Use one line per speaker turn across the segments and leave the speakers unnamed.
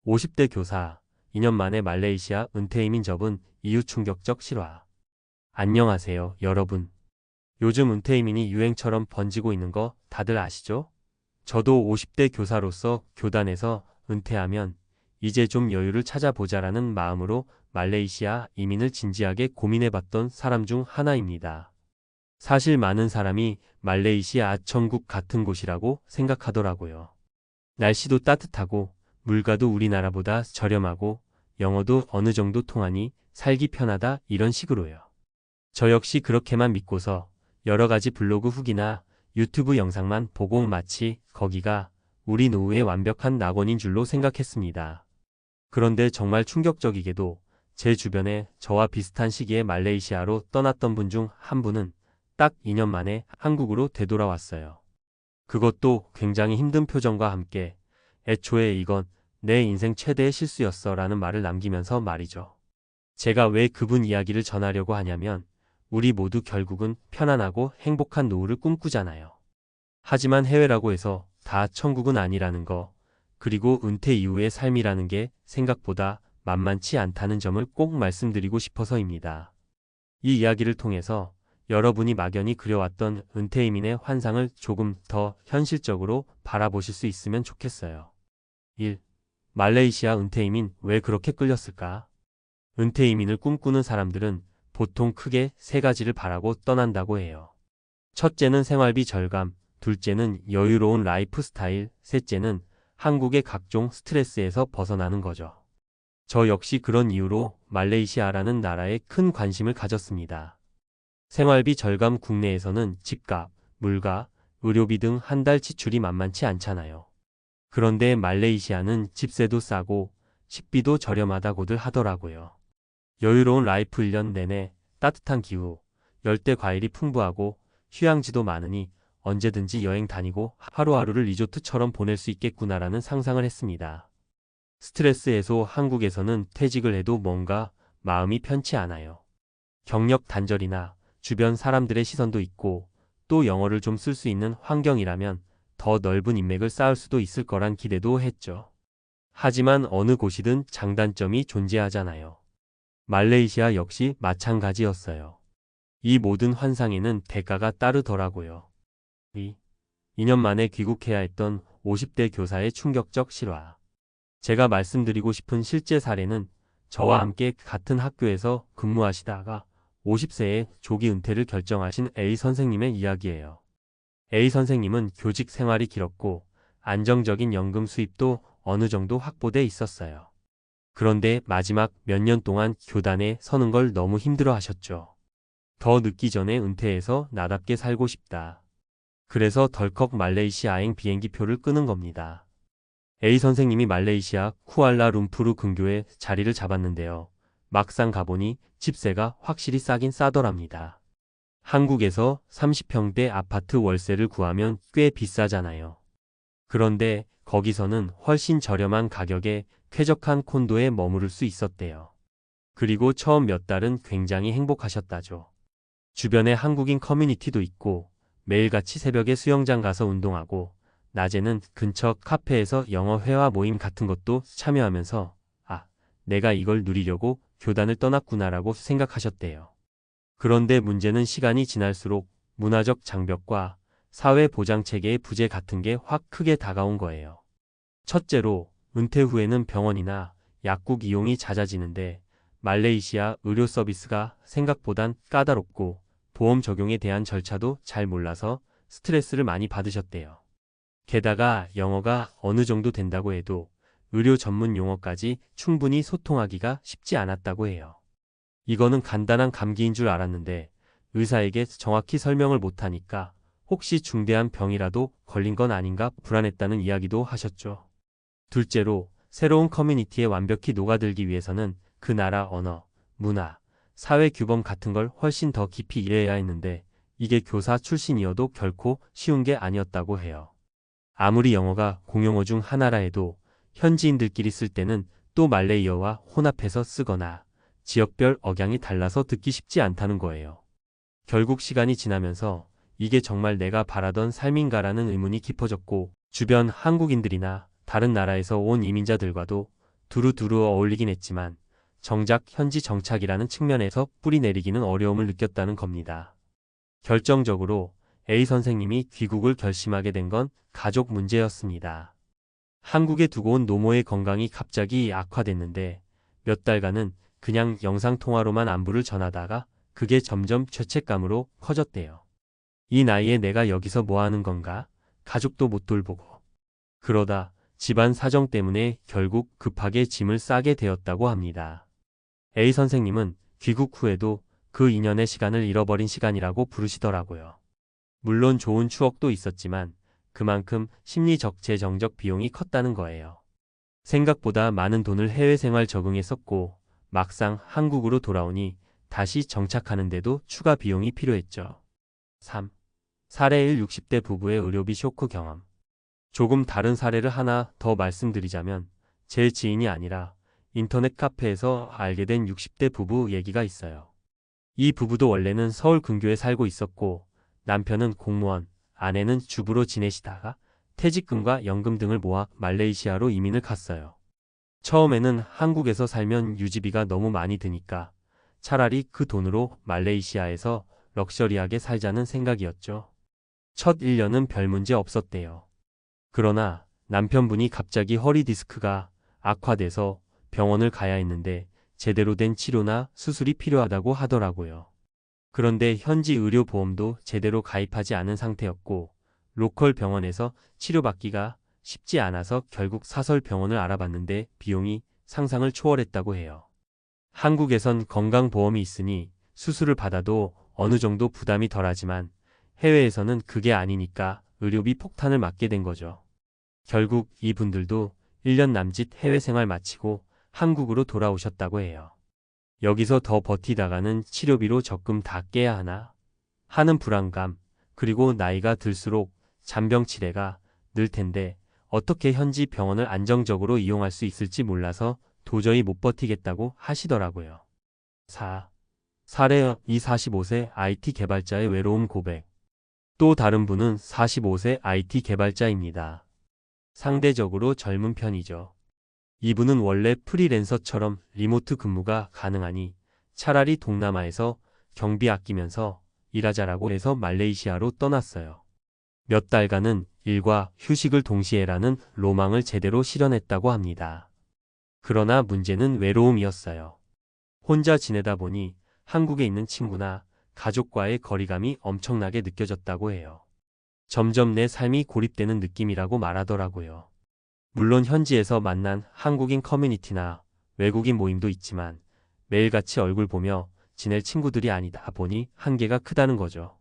50대 교사, 2년 만에 말레이시아 은퇴 이민 접은 이유 충격적 실화. 안녕하세요, 여러분. 요즘 은퇴 이민이 유행처럼 번지고 있는 거 다들 아시죠? 저도 50대 교사로서 교단에서 은퇴하면 이제 좀 여유를 찾아보자라는 마음으로 말레이시아 이민을 진지하게 고민해봤던 사람 중 하나입니다. 사실 많은 사람이 말레이시아 천국 같은 곳이라고 생각하더라고요. 날씨도 따뜻하고 물가도 우리나라보다 저렴하고 영어도 어느 정도 통하니 살기 편하다 이런 식으로요. 저 역시 그렇게만 믿고서 여러 가지 블로그 후기나 유튜브 영상만 보고 마치 거기가 우리 노후의 완벽한 낙원인 줄로 생각했습니다. 그런데 정말 충격적이게도 제 주변에 저와 비슷한 시기에 말레이시아로 떠났던 분 중 한 분은 딱 2년 만에 한국으로 되돌아왔어요. 그것도 굉장히 힘든 표정과 함께 애초에 이건 내 인생 최대의 실수였어 라는 말을 남기면서 말이죠. 제가 왜 그분 이야기를 전하려고 하냐면 우리 모두 결국은 편안하고 행복한 노후를 꿈꾸잖아요. 하지만 해외라고 해서 다 천국은 아니라는 거, 그리고 은퇴 이후의 삶이라는 게 생각보다 만만치 않다는 점을 꼭 말씀드리고 싶어서입니다. 이 이야기를 통해서 여러분이 막연히 그려왔던 은퇴 이민의 환상을 조금 더 현실적으로 바라보실 수 있으면 좋겠어요. 1. 말레이시아 은퇴 이민 왜 그렇게 끌렸을까? 은퇴 이민을 꿈꾸는 사람들은 보통 크게 세 가지를 바라고 떠난다고 해요. 첫째는 생활비 절감, 둘째는 여유로운 라이프 스타일, 셋째는 한국의 각종 스트레스에서 벗어나는 거죠. 저 역시 그런 이유로 말레이시아라는 나라에 큰 관심을 가졌습니다. 생활비 절감. 국내에서는 집값, 물가, 의료비 등 한 달 지출이 만만치 않잖아요. 그런데 말레이시아는 집세도 싸고 식비도 저렴하다고들 하더라고요. 여유로운 라이프 1년 내내 따뜻한 기후, 열대 과일이 풍부하고 휴양지도 많으니 언제든지 여행 다니고 하루하루를 리조트처럼 보낼 수 있겠구나라는 상상을 했습니다. 스트레스 해소. 한국에서는 퇴직을 해도 뭔가 마음이 편치 않아요. 경력 단절이나 주변 사람들의 시선도 있고 또 영어를 좀 쓸 수 있는 환경이라면 더 넓은 인맥을 쌓을 수도 있을 거란 기대도 했죠. 하지만 어느 곳이든 장단점이 존재하잖아요. 말레이시아 역시 마찬가지였어요. 이 모든 환상에는 대가가 따르더라고요. 2년 만에 귀국해야 했던 50대 교사의 충격적 실화. 제가 말씀드리고 싶은 실제 사례는 저와 함께 같은 학교에서 근무하시다가 50세에 조기 은퇴를 결정하신 A 선생님의 이야기예요. A 선생님은 교직 생활이 길었고 안정적인 연금 수입도 어느 정도 확보돼 있었어요. 그런데 마지막 몇 년 동안 교단에 서는 걸 너무 힘들어 하셨죠. 더 늦기 전에 은퇴해서 나답게 살고 싶다. 그래서 덜컥 말레이시아행 비행기표를 끄는 겁니다. A 선생님이 말레이시아 쿠알라룸푸르 근교에 자리를 잡았는데요. 막상 가보니 집세가 확실히 싸긴 싸더랍니다. 한국에서 30평대 아파트 월세를 구하면 꽤 비싸잖아요. 그런데 거기서는 훨씬 저렴한 가격에 쾌적한 콘도에 머무를 수 있었대요. 그리고 처음 몇 달은 굉장히 행복하셨다죠. 주변에 한국인 커뮤니티도 있고 매일같이 새벽에 수영장 가서 운동하고 낮에는 근처 카페에서 영어 회화 모임 같은 것도 참여하면서 내가 이걸 누리려고 교단을 떠났구나라고 생각하셨대요. 그런데 문제는 시간이 지날수록 문화적 장벽과 사회 보장 체계의 부재 같은 게 확 크게 다가온 거예요. 첫째로 은퇴 후에는 병원이나 약국 이용이 잦아지는데 말레이시아 의료 서비스가 생각보단 까다롭고 보험 적용에 대한 절차도 잘 몰라서 스트레스를 많이 받으셨대요. 게다가 영어가 어느 정도 된다고 해도 의료 전문 용어까지 충분히 소통하기가 쉽지 않았다고 해요. 이거는 간단한 감기인 줄 알았는데 의사에게 정확히 설명을 못하니까 혹시 중대한 병이라도 걸린 건 아닌가 불안했다는 이야기도 하셨죠. 둘째로 새로운 커뮤니티에 완벽히 녹아들기 위해서는 그 나라 언어, 문화, 사회 규범 같은 걸 훨씬 더 깊이 이해해야 했는데 이게 교사 출신이어도 결코 쉬운 게 아니었다고 해요. 아무리 영어가 공용어 중 하나라 해도 현지인들끼리 쓸 때는 또 말레이어와 혼합해서 쓰거나 지역별 억양이 달라서 듣기 쉽지 않다는 거예요. 결국 시간이 지나면서 이게 정말 내가 바라던 삶인가라는 의문이 깊어졌고 주변 한국인들이나 다른 나라에서 온 이민자들과도 두루두루 어울리긴 했지만 정작 현지 정착이라는 측면에서 뿌리 내리기는 어려움을 느꼈다는 겁니다. 결정적으로 A 선생님이 귀국을 결심하게 된 건 가족 문제였습니다. 한국에 두고 온 노모의 건강이 갑자기 악화됐는데 몇 달간은 그냥 영상통화로만 안부를 전하다가 그게 점점 죄책감으로 커졌대요. 이 나이에 내가 여기서 뭐 하는 건가? 가족도 못 돌보고. 그러다 집안 사정 때문에 결국 급하게 짐을 싸게 되었다고 합니다. A 선생님은 귀국 후에도 그 2년의 시간을 잃어버린 시간이라고 부르시더라고요. 물론 좋은 추억도 있었지만 그만큼 심리적 재정적 비용이 컸다는 거예요. 생각보다 많은 돈을 해외 생활 적응에 썼고 막상 한국으로 돌아오니 다시 정착하는데도 추가 비용이 필요했죠. 3. 사례 1 60대 부부의 의료비 쇼크 경험. 조금 다른 사례를 하나 더 말씀드리자면 제 지인이 아니라 인터넷 카페에서 알게 된 60대 부부 얘기가 있어요. 이 부부도 원래는 서울 근교에 살고 있었고 남편은 공무원, 아내는 주부로 지내시다가 퇴직금과 연금 등을 모아 말레이시아로 이민을 갔어요. 처음에는 한국에서 살면 유지비가 너무 많이 드니까 차라리 그 돈으로 말레이시아에서 럭셔리하게 살자는 생각이었죠. 첫 1년은 별 문제 없었대요. 그러나 남편분이 갑자기 허리 디스크가 악화돼서 병원을 가야 했는데 제대로 된 치료나 수술이 필요하다고 하더라고요. 그런데 현지 의료보험도 제대로 가입하지 않은 상태였고 로컬 병원에서 치료받기가 쉽지 않아서 결국 사설 병원을 알아봤는데 비용이 상상을 초월했다고 해요. 한국에선 건강보험이 있으니 수술을 받아도 어느 정도 부담이 덜하지만 해외에서는 그게 아니니까 의료비 폭탄을 맞게 된 거죠. 결국 이분들도 1년 남짓 해외 생활 마치고 한국으로 돌아오셨다고 해요. 여기서 더 버티다가는 치료비로 적금 다 깨야 하나 하는 불안감, 그리고 나이가 들수록 잔병 치레가 늘 텐데 어떻게 현지 병원을 안정적으로 이용할 수 있을지 몰라서 도저히 못 버티겠다고 하시더라고요. 4. 사례 2 45세 IT 개발자의 외로움 고백. 또 다른 분은 45세 IT 개발자입니다. 상대적으로 젊은 편이죠. 이분은 원래 프리랜서처럼 리모트 근무가 가능하니 차라리 동남아에서 경비 아끼면서 일하자라고 해서 말레이시아로 떠났어요. 몇 달간은 일과 휴식을 동시에라는 로망을 제대로 실현했다고 합니다. 그러나 문제는 외로움이었어요. 혼자 지내다 보니 한국에 있는 친구나 가족과의 거리감이 엄청나게 느껴졌다고 해요. 점점 내 삶이 고립되는 느낌이라고 말하더라고요. 물론 현지에서 만난 한국인 커뮤니티나 외국인 모임도 있지만 매일같이 얼굴 보며 지낼 친구들이 아니다 보니 한계가 크다는 거죠.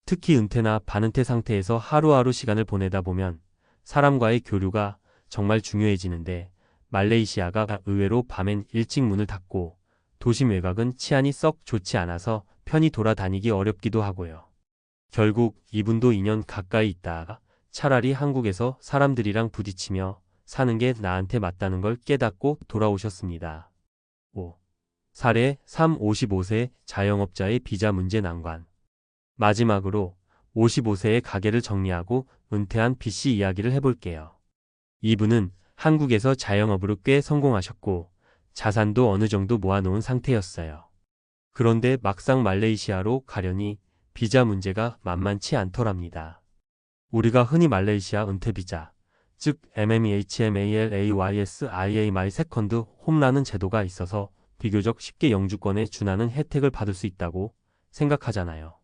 특히 은퇴나 반은퇴 상태에서 하루하루 시간을 보내다 보면 사람과의 교류가 정말 중요해지는데 말레이시아가 의외로 밤엔 일찍 문을 닫고 도심 외곽은 치안이 썩 좋지 않아서 편히 돌아다니기 어렵기도 하고요. 결국 이분도 2년 가까이 있다가 차라리 한국에서 사람들이랑 부딪히며 사는 게 나한테 맞다는 걸 깨닫고 돌아오셨습니다. 5. 사례 3 55세 자영업자의 비자 문제 난관. 마지막으로 55세의 가게를 정리하고 은퇴한 B씨 이야기를 해볼게요. 이분은 한국에서 자영업으로 꽤 성공하셨고 자산도 어느 정도 모아놓은 상태였어요. 그런데 막상 말레이시아로 가려니 비자 문제가 만만치 않더랍니다. 우리가 흔히 말레이시아 은퇴 비자, 즉 MMEHMALAYSIA 마이 세컨드 홈라는 제도가 있어서 비교적 쉽게 영주권에 준하는 혜택을 받을 수 있다고 생각하잖아요.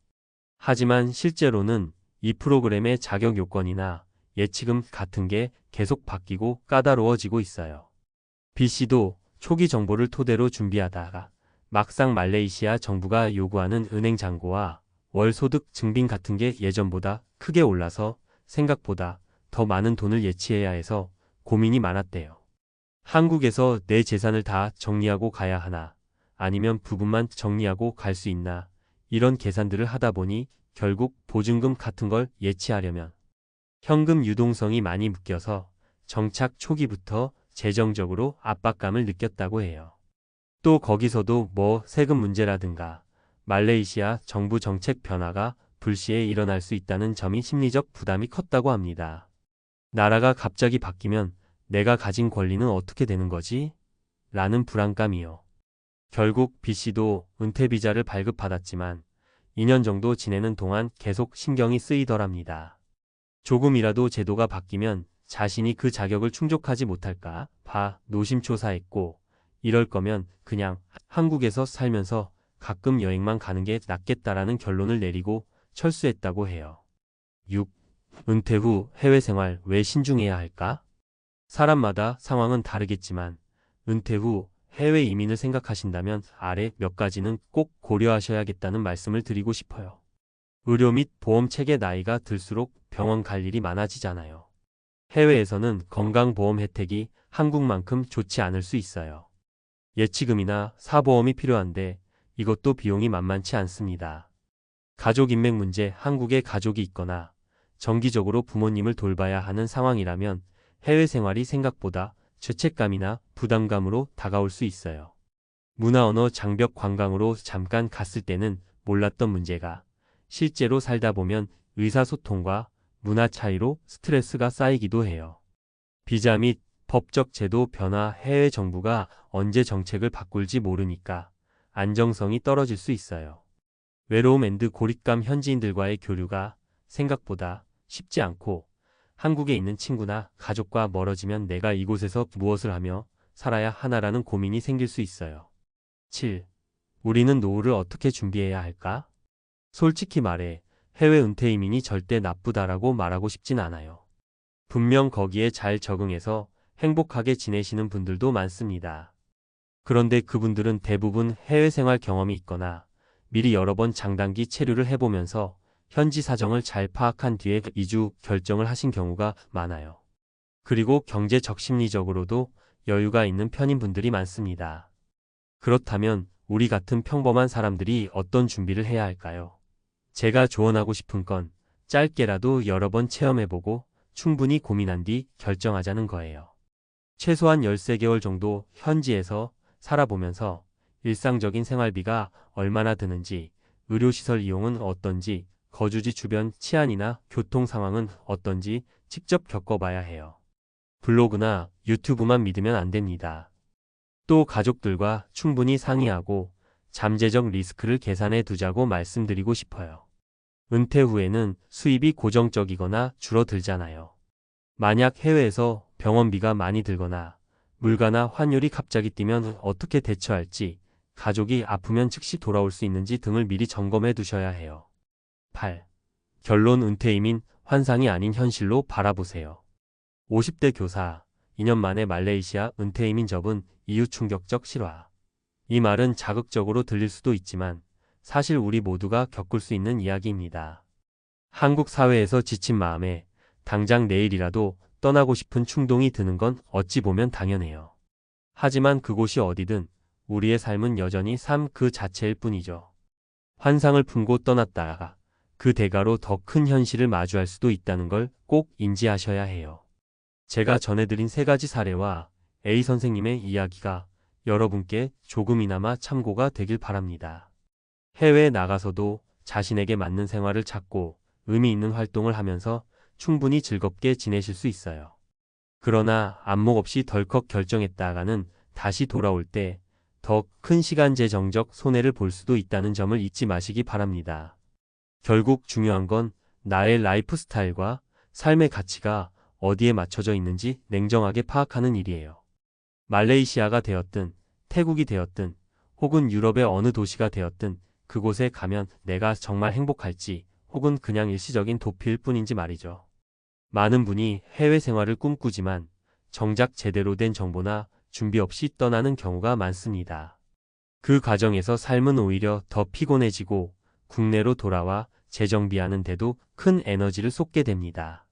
하지만 실제로는 이 프로그램의 자격 요건이나 예치금 같은 게 계속 바뀌고 까다로워지고 있어요. B씨도 초기 정보를 토대로 준비하다가 막상 말레이시아 정부가 요구하는 은행 잔고와 월소득 증빙 같은 게 예전보다 크게 올라서 생각보다 더 많은 돈을 예치해야 해서 고민이 많았대요. 한국에서 내 재산을 다 정리하고 가야 하나 아니면 부분만 정리하고 갈 수 있나 이런 계산들을 하다 보니 결국 보증금 같은 걸 예치하려면 현금 유동성이 많이 묶여서 정착 초기부터 재정적으로 압박감을 느꼈다고 해요. 또 거기서도 뭐 세금 문제라든가 말레이시아 정부 정책 변화가 불시에 일어날 수 있다는 점이 심리적 부담이 컸다고 합니다. 나라가 갑자기 바뀌면 내가 가진 권리는 어떻게 되는 거지? 라는 불안감이요. 결국 B씨도 은퇴 비자를 발급받았지만 2년 정도 지내는 동안 계속 신경이 쓰이더랍니다. 조금이라도 제도가 바뀌면 자신이 그 자격을 충족하지 못할까 봐 노심초사했고, 이럴 거면 그냥 한국에서 살면서 가끔 여행만 가는 게 낫겠다라는 결론을 내리고 철수했다고 해요. 6. 은퇴 후 해외 생활 왜 신중해야 할까? 사람마다 상황은 다르겠지만 은퇴 후 해외 이민을 생각하신다면 아래 몇 가지는 꼭 고려하셔야겠다는 말씀을 드리고 싶어요. 의료 및 보험 체계 나이가 들수록 병원 갈 일이 많아지잖아요. 해외에서는 건강보험 혜택이 한국만큼 좋지 않을 수 있어요. 예치금이나 사보험이 필요한데 이것도 비용이 만만치 않습니다. 가족 인맥 문제, 한국에 가족이 있거나 정기적으로 부모님을 돌봐야 하는 상황이라면 해외 생활이 생각보다 죄책감이나 부담감으로 다가올 수 있어요. 문화 언어 장벽 관광으로 잠깐 갔을 때는 몰랐던 문제가 실제로 살다 보면 의사소통과 문화 차이로 스트레스가 쌓이기도 해요. 비자 및 법적 제도 변화, 해외 정부가 언제 정책을 바꿀지 모르니까 안정성이 떨어질 수 있어요. 외로움 앤드 고립감, 현지인들과의 교류가 생각보다 쉽지 않고 한국에 있는 친구나 가족과 멀어지면 내가 이곳에서 무엇을 하며 살아야 하나라는 고민이 생길 수 있어요. 7. 우리는 노후를 어떻게 준비해야 할까? 솔직히 말해 해외 은퇴 이민이 절대 나쁘다라고 말하고 싶진 않아요. 분명 거기에 잘 적응해서 행복하게 지내시는 분들도 많습니다. 그런데 그분들은 대부분 해외 생활 경험이 있거나 미리 여러 번 장단기 체류를 해보면서 현지 사정을 잘 파악한 뒤에 이주 결정을 하신 경우가 많아요. 그리고 경제적 심리적으로도 여유가 있는 편인 분들이 많습니다. 그렇다면 우리 같은 평범한 사람들이 어떤 준비를 해야 할까요? 제가 조언하고 싶은 건 짧게라도 여러 번 체험해보고 충분히 고민한 뒤 결정하자는 거예요. 최소한 13개월 정도 현지에서 살아보면서 일상적인 생활비가 얼마나 드는지, 의료시설 이용은 어떤지, 거주지 주변 치안이나 교통 상황은 어떤지 직접 겪어봐야 해요. 블로그나 유튜브만 믿으면 안 됩니다. 또 가족들과 충분히 상의하고 잠재적 리스크를 계산해 두자고 말씀드리고 싶어요. 은퇴 후에는 수입이 고정적이거나 줄어들잖아요. 만약 해외에서 병원비가 많이 들거나 물가나 환율이 갑자기 뛰면 어떻게 대처할지, 가족이 아프면 즉시 돌아올 수 있는지 등을 미리 점검해 두셔야 해요. 8. 결론 은퇴 이민 환상이 아닌 현실로 바라보세요. 50대 교사, 2년 만에 말레이시아 은퇴 이민 접은 이유 충격적 실화. 이 말은 자극적으로 들릴 수도 있지만 사실 우리 모두가 겪을 수 있는 이야기입니다. 한국 사회에서 지친 마음에 당장 내일이라도 떠나고 싶은 충동이 드는 건 어찌 보면 당연해요. 하지만 그곳이 어디든 우리의 삶은 여전히 삶 그 자체일 뿐이죠. 환상을 품고 떠났다가 그 대가로 더 큰 현실을 마주할 수도 있다는 걸 꼭 인지하셔야 해요. 제가 전해드린 3가지 사례와 A 선생님의 이야기가 여러분께 조금이나마 참고가 되길 바랍니다. 해외에 나가서도 자신에게 맞는 생활을 찾고 의미 있는 활동을 하면서 충분히 즐겁게 지내실 수 있어요. 그러나 안목 없이 덜컥 결정했다가는 다시 돌아올 때 더 큰 시간 재정적 손해를 볼 수도 있다는 점을 잊지 마시기 바랍니다. 결국 중요한 건 나의 라이프 스타일과 삶의 가치가 어디에 맞춰져 있는지 냉정하게 파악하는 일이에요. 말레이시아가 되었든 태국이 되었든 혹은 유럽의 어느 도시가 되었든 그곳에 가면 내가 정말 행복할지 혹은 그냥 일시적인 도피일 뿐인지 말이죠. 많은 분이 해외 생활을 꿈꾸지만 정작 제대로 된 정보나 준비 없이 떠나는 경우가 많습니다. 그 과정에서 삶은 오히려 더 피곤해지고 국내로 돌아와 재정비하는 데도 큰 에너지를 쏟게 됩니다.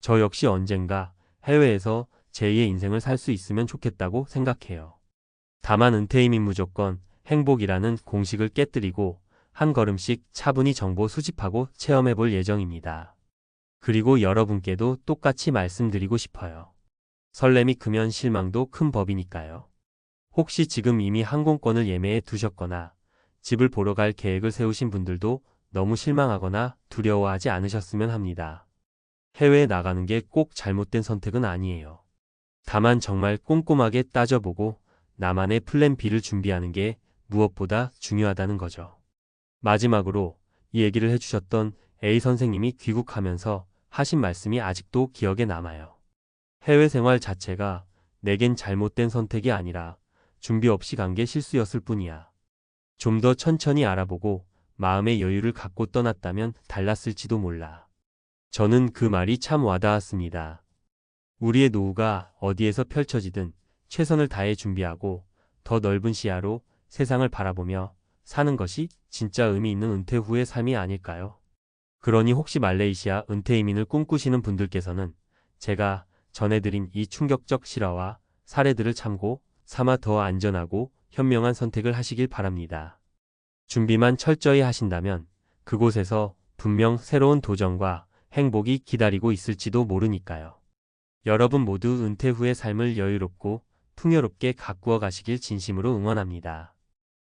저 역시 언젠가 해외에서 제2의 인생을 살 수 있으면 좋겠다고 생각해요. 다만 은퇴 이민 무조건 행복이라는 공식을 깨뜨리고 한 걸음씩 차분히 정보 수집하고 체험해 볼 예정입니다. 그리고 여러분께도 똑같이 말씀드리고 싶어요. 설렘이 크면 실망도 큰 법이니까요. 혹시 지금 이미 항공권을 예매해 두셨거나 집을 보러 갈 계획을 세우신 분들도 너무 실망하거나 두려워하지 않으셨으면 합니다. 해외에 나가는 게 꼭 잘못된 선택은 아니에요. 다만 정말 꼼꼼하게 따져보고 나만의 플랜 B를 준비하는 게 무엇보다 중요하다는 거죠. 마지막으로 이 얘기를 해주셨던 A 선생님이 귀국하면서 하신 말씀이 아직도 기억에 남아요. 해외 생활 자체가 내겐 잘못된 선택이 아니라 준비 없이 간 게 실수였을 뿐이야. 좀 더 천천히 알아보고 마음의 여유를 갖고 떠났다면 달랐을지도 몰라. 저는 그 말이 참 와닿았습니다. 우리의 노후가 어디에서 펼쳐지든 최선을 다해 준비하고 더 넓은 시야로 세상을 바라보며 사는 것이 진짜 의미 있는 은퇴 후의 삶이 아닐까요? 그러니 혹시 말레이시아 은퇴 이민을 꿈꾸시는 분들께서는 제가 전해드린 이 충격적 실화와 사례들을 참고 삼아 더 안전하고 현명한 선택을 하시길 바랍니다. 준비만 철저히 하신다면 그곳에서 분명 새로운 도전과 행복이 기다리고 있을지도 모르니까요. 여러분 모두 은퇴 후의 삶을 여유롭고 풍요롭게 가꾸어 가시길 진심으로 응원합니다.